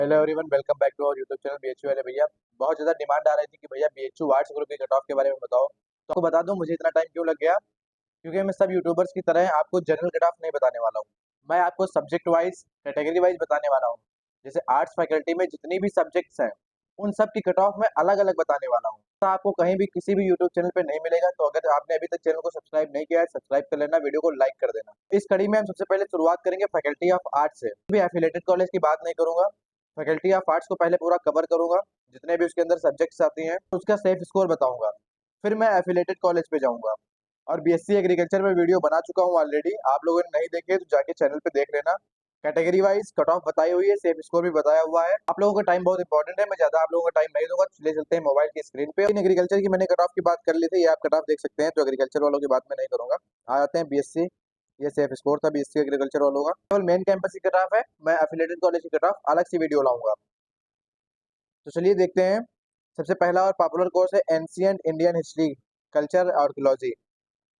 Hello everyone, welcome back to our YouTube channel BHU वाले भैया। बहुत ज़्यादा डिमांड आ रही थी कि भैया बीएचयू आर्ट्स ग्रुप के कट ऑफ के बारे में बताओ। तो आपको बता दूं मुझे इतना टाइम क्यों लग गया, क्योंकि मैं सब यूट्यूबर्स की तरह आपको जनरल कट ऑफ नहीं बताने वाला हूँ। मैं आपको सब्जेक्ट वाइज कैटेगरी वाइज बताने वाला हूँ। जैसे आर्ट्स फैकल्टी में जितनी भी सब्जेक्ट्स हैं उन सब की कट ऑफ मैं अलग अलग बताने वाला हूँ। तो आपको कहीं भी किसी भी यूट्यूब चैनल पे नहीं मिलेगा। तो अगर आपने अभी तक चैनल को सब्सक्राइब नहीं किया है, सब्सक्राइब कर लेना, वीडियो को लाइक कर देना। इस कड़ी में हम सबसे पहले शुरुआत करेंगे फैकल्टी ऑफ आर्ट्स से। भी एफिलेटेड कॉलेज की बात नहीं करूंगा, फैकल्टी ऑफ आर्ट्स को पहले पूरा कवर करूंगा। जितने भी उसके अंदर सब्जेक्ट्स आती हैं उसका सेफ स्कोर बताऊंगा। फिर मैं एफिलेटेड कॉलेज पे जाऊंगा। और बीएससी एग्रीकल्चर में वीडियो बना चुका हूँ ऑलरेडी। आप लोगों ने नहीं देखे तो जाके चैनल पे देख लेना। कैटेगरी वाइज कट ऑफ बताई हुई है, सेफ स्कोर भी बताया हुआ है। आप लोगों का टाइम बहुत इंपॉर्टेंट है, मैं ज्यादा आप लोगों का टाइम नहीं दूंगा। चले चलते हैं मोबाइल की स्क्रीन पे। एग्रीकल्चर की मैंने कट ऑफ की बात कर ली थी, ये आप कट ऑफ देख सकते हैं। तो एग्रीकल्चर वालों की बात मैं नहीं करूंगा। आ जाते हैं बीएससी। ये सेफ स्कोर था बीएससी एग्रीकल्चर वालों का। केवल मेन कैंपस की कट ऑफ है, मैं एफिलेटेड कॉलेज की कट ऑफ अलग सी वीडियो लाऊंगा। तो चलिए देखते हैं। सबसे पहला और पॉपुलर कोर्स है ancient Indian history, culture, archaeology.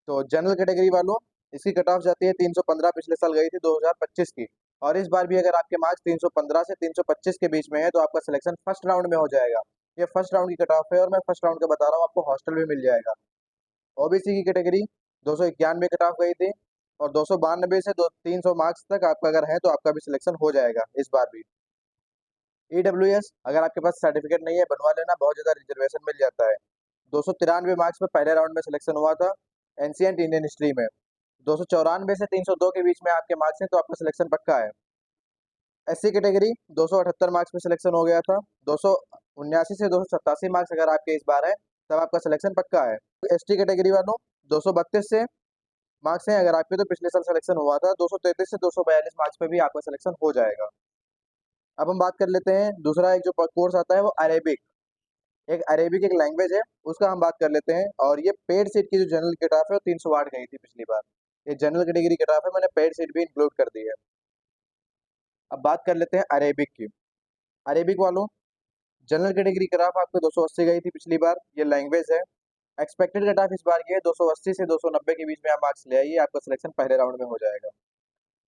तो जनरल कैटेगरी वालों, इसकी कट ऑफ जाती है 315, पिछले साल गई थी 2025 की। और इस बार भी अगर आपके मार्क्स 315 से 325 के बीच में है तो आपका सिलेक्शन फर्स्ट राउंड में हो जाएगा। ये फर्स्ट राउंड की कट ऑफ है और मैं फर्स्ट राउंड का बता रहा हूँ, आपको हॉस्टल भी मिल जाएगा। ओबीसी की कैटेगरी 291 कट ऑफ गई थी और 292 से 300 मार्क्स तक आपका अगर है तो आपका भी सिलेक्शन हो जाएगा इस बार भी। ईडब्ल्यूएस, अगर आपके पास सर्टिफिकेट नहीं है बनवा लेना, बहुत ज़्यादा रिजर्वेशन मिल जाता है। 293 मार्क्स में पहले राउंड में सिलेक्शन हुआ था एंशियंट इंडियन हिस्ट्री में। 294 से 302 के बीच में आपके मार्क्स हैं तो आपका सिलेक्शन पक्का है। एससी कैटेगरी 278 मार्क्स में सिलेक्शन हो गया था। 279 से 287 मार्क्स अगर आपके इस बार है तब आपका सिलेक्शन पक्का है। एसटी कैटेगरी वालों 232 से मार्क्स हैं अगर आपके, तो पिछले साल सिलेक्शन हुआ था। 233 से 242 मार्क्स पे भी आपका सिलेक्शन हो जाएगा। अब हम बात कर लेते हैं दूसरा एक जो कोर्स आता है वो अरेबिक। एक अरेबिक एक लैंग्वेज है, उसका हम बात कर लेते हैं। और ये पेड सीट की जो जनरल कट ऑफ है वो 308 गई थी पिछली बार। ये जनरल कैटेगरी कट ऑफ है, मैंने पेड सीट भी इंक्लूड कर दी है। अब बात कर लेते हैं अरेबिक की। अरेबिक वालों, जनरल कैटेगरी कट ऑफ आपको 280 गई थी पिछली बार, ये लैंग्वेज है। एक्सपेक्टेड कट ऑफ इस बार की है 280 से 290 के बीच में आप मार्क्स ले आइए, आपका सिलेक्शन पहले राउंड में हो जाएगा।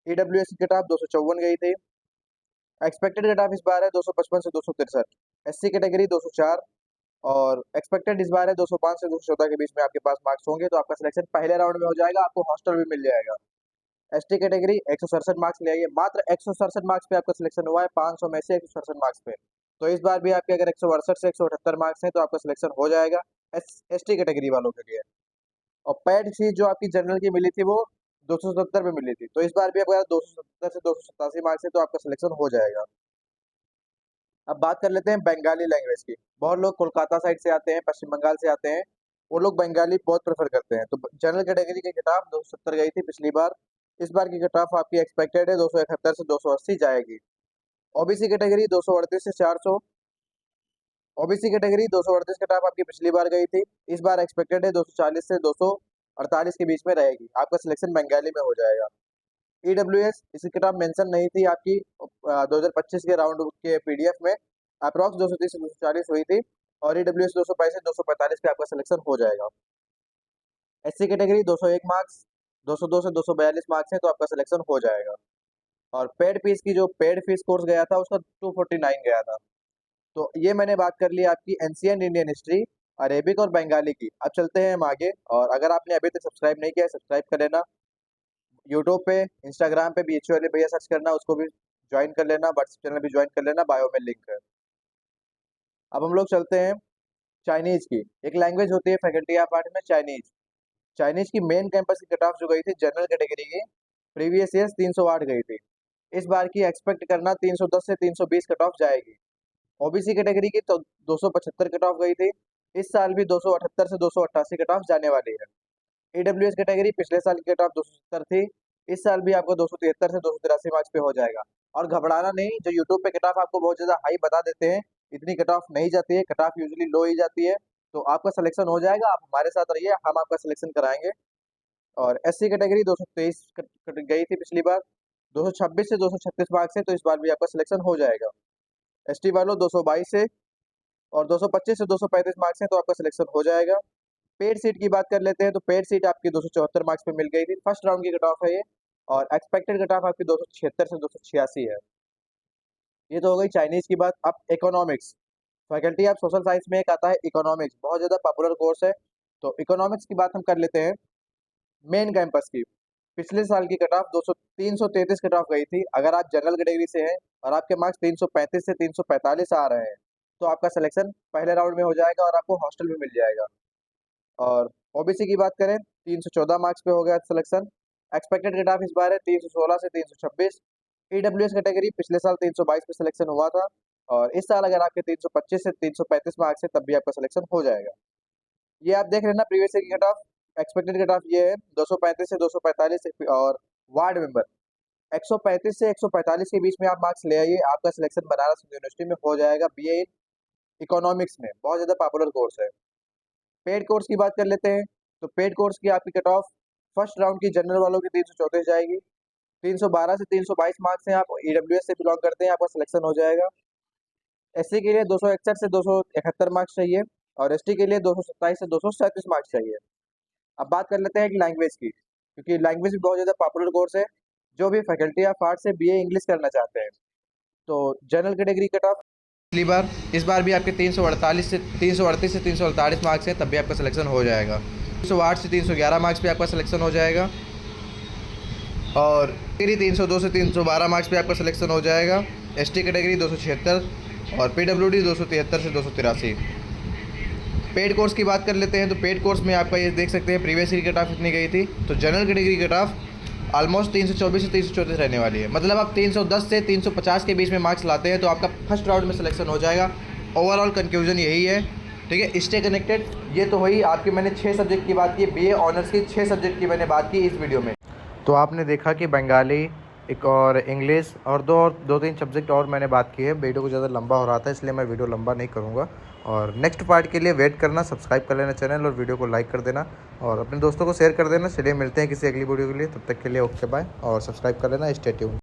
ईडब्ल्यूएस की कट ऑफ 254 गई थी। एक्सपेक्टेड कट ऑफ इस बार है 255 से 263। एससी कैटेगरी 204 और एक्सपेक्टेड इस बार है 205 से 214 के बीच में आपके पास मार्क्स होंगे तो आपका सिलेक्शन पहले राउंड में हो जाएगा, आपको हॉस्टल भी मिल जाएगा। एसटी कैटेगरी 167 मार्क्स ले आइए, मात्र 167 मार्क्स पे आपका सिलेक्शन हुआ है 500 में से 167 मार्क्स पे। तो इस बार भी आपके अगर 168 से 178 मार्क्स हैं तो आपका सिलेक्शन हो जाएगा एसटी कैटेगरी वालों के लिए। और पैड फीस जो आपकी जनरल की मिली थी वो 270 में मिली थी, तो इस बार भी अगर 270 से 287 मार्क्स है तो आपका सिलेक्शन हो जाएगा। अब बात कर लेते हैं बंगाली लैंग्वेज की। बहुत लोग कोलकाता साइड से आते हैं, पश्चिम बंगाल से आते हैं, वो लोग बंगाली बहुत प्रेफर करते हैं। तो जनरल कैटेगरी की कट ऑफ 270 गई थी पिछली बार। इस बार की कट ऑफ आपकी एक्सपेक्टेड है 271 से 280 जाएगी। ओबीसी कैटेगरी 238 से 400। ओबीसी कैटेगरी 238 कट ऑफ आपकी पिछली बार गई थी, इस बार एक्सपेक्टेड है 240 से 248 के बीच में रहेगी, आपका सिलेक्शन बंगाली में हो जाएगा। ईडब्ल्यूएस, इसकी किताब मेंशन नहीं थी आपकी 2025 के राउंड के पीडीएफ में। अप्रॉक्स 230 से 240 हुई थी और ईडब्ल्यूएस 222 से 245 पे आपका सिलेक्शन हो जाएगा। एससी कैटेगरी 201 मार्क्स, 202 से 242 मार्क्स है तो आपका सिलेक्शन हो जाएगा। और पेड फीस की जो पेड फीस कोर्स गया था उसका 249 गया था। तो ये मैंने बात कर ली आपकी एंशियंट इंडियन हिस्ट्री, अरेबिक और बंगाली की। अब चलते हैं हम आगे। और अगर आपने अभी तक सब्सक्राइब नहीं किया है सब्सक्राइब कर लेना। यूट्यूब पे, इंस्टाग्राम पे बीएचयू वाले भैया सर्च करना, उसको भी ज्वाइन कर लेना। व्हाट्सएप चैनल भी ज्वाइन कर लेना, बायो में लिंक है। अब हम लोग चलते हैं चाइनीज की। एक लैंग्वेज होती है फैकल्टी ऑफ आर्ट में चाइनीज। चाइनीज की मेन कैंपस की कट ऑफ जो गई थी जनरल कैटेगरी की, प्रीवियस ईयर 308 गई थी। इस बार की एक्सपेक्ट करना 310 से 320 कट ऑफ जाएगी। ओबीसी कैटेगरी की तो 275 कट ऑफ गई थी, इस साल भी 278 से 288 कट ऑफ जाने वाली है। ईडब्ल्यूएस कैटेगरी पिछले साल की कट ऑफ 270 थी, इस साल भी आपको 273 से 283 मार्क्स पे हो जाएगा। और घबराना नहीं, जो यूट्यूब पे कट ऑफ आपको बहुत ज्यादा हाई बता देते हैं, इतनी कट ऑफ नहीं जाती है, कट ऑफ यूजुअली लो ही जाती है। तो आपका सिलेक्शन हो जाएगा, आप हमारे साथ रहिए, हम आपका सिलेक्शन कराएंगे। और एससी कैटेगरी 223 गई थी पिछली बार, 226 से 236 मार्क्स है तो इस बार भी आपका सिलेक्शन हो जाएगा। एसटी वालों 222 से और 225 से 235 मार्क्स है तो आपका सिलेक्शन हो जाएगा। पेड सीट की बात कर लेते हैं तो पेड सीट आपकी 274 मार्क्स पे मिल गई थी, फर्स्ट राउंड की कट ऑफ है ये। और एक्सपेक्टेड कट ऑफ आपकी 276 से 286 है। ये तो हो गई चाइनीज़ की बात। अब economics, faculty of social science में एक आता है इकोनॉमिक्स, बहुत ज़्यादा पॉपुलर कोर्स है। तो इकोनॉमिक्स की बात हम कर लेते हैं। मेन कैंपस की पिछले साल की कट ऑफ 333 कट ऑफ गई थी। अगर आप जनरल कैटेगरी से हैं और आपके मार्क्स 335 से 345 आ रहे हैं, तो आपका सिलेक्शन पहले राउंड में हो जाएगा और आपको हॉस्टल भी मिल जाएगा। और ओबीसी की बात करें, 314 मार्क्स पे हो गया सिलेक्शन। एक्सपेक्टेड कट ऑफ इस बार है 316 से 326। ईडब्ल्यूएस कैटेगरी पिछले साल 322 पे सिलेक्शन हुआ था, और इस साल अगर आपके 325 से 335 मार्क्स है तब भी आपका सिलेक्शन हो जाएगा। ये आप देख लेना प्रीवियस ईयर की cut off. Expected cut off ये है 235 से 245। और वार्ड मेंबर 135 से 145 के बीच में आप मार्क्स ले आइए, आपका सिलेक्शन बनारस हिंदू यूनिवर्सिटी में हो जाएगा बीए इन इकोनॉमिक्स में। बहुत ज़्यादा पॉपुलर कोर्स है। पेड कोर्स की बात कर लेते हैं। तो पेड कोर्स की आपकी कट ऑफ फर्स्ट राउंड की जनरल वालों की 334 जाएगी। 312 से 322 मार्क्स हैं, आप ईडब्ल्यूएस से बिलोंग करते हैं, आपका सिलेक्शन हो जाएगा। एससी के लिए 261 से 271 मार्क्स चाहिए, और एसटी के लिए 227 से 237 मार्क्स चाहिए। अब बात कर लेते हैं एक लैंग्वेज की, क्योंकि लैंग्वेज भी बहुत ज़्यादा पॉपुलर कोर्स है। जो भी फैकल्टी ऑफ आर्ट्स से बीए इंग्लिश करना चाहते हैं, तो जनरल कैटेगरी कट ऑफ पिछली बार इस बार भी आपके 338 से 348 मार्क्स हैं, तब भी आपका सिलेक्शन हो जाएगा। 308 से 311 मार्क्स पे आपका सिलेक्शन हो जाएगा। और कैटेगरी 302 से 312 मार्क्स पे आपका सिलेक्शन हो जाएगा। एसटी कैटेगरी 276 और पीडब्ल्यूडी 273 से 283। पेड कोर्स की बात कर लेते हैं। तो पेड कोर्स में आपका ये देख सकते हैं प्रीवियस ईयर कट ऑफ इतनी गई थी। तो general category cut off almost 324 से 334 रहने वाली है। मतलब आप 310 से 350 के बीच में मार्क्स लाते हैं तो आपका फर्स्ट राउंड में सिलेक्शन हो जाएगा। ओवरऑल कंक्लूजन यही है, ठीक है। Stay connected. ये तो हुई आपकी, मैंने 6 सब्जेक्ट की बात की, बीए ऑनर्स की 6 सब्जेक्ट की मैंने बात की इस वीडियो में। तो आपने देखा कि बंगाली, एक और इंग्लिश और दो तीन सब्जेक्ट और मैंने बात की है। वीडियो को ज़्यादा लंबा हो रहा था, इसलिए मैं वीडियो लंबा नहीं करूँगा। और नेक्स्ट पार्ट के लिए वेट करना, सब्सक्राइब कर लेना चैनल और वीडियो को लाइक कर देना और अपने दोस्तों को शेयर कर देना। चलिए मिलते हैं किसी अगली वीडियो के लिए, तब तक के लिए ओके बाय, और सब्सक्राइब कर लेना। Stay tuned.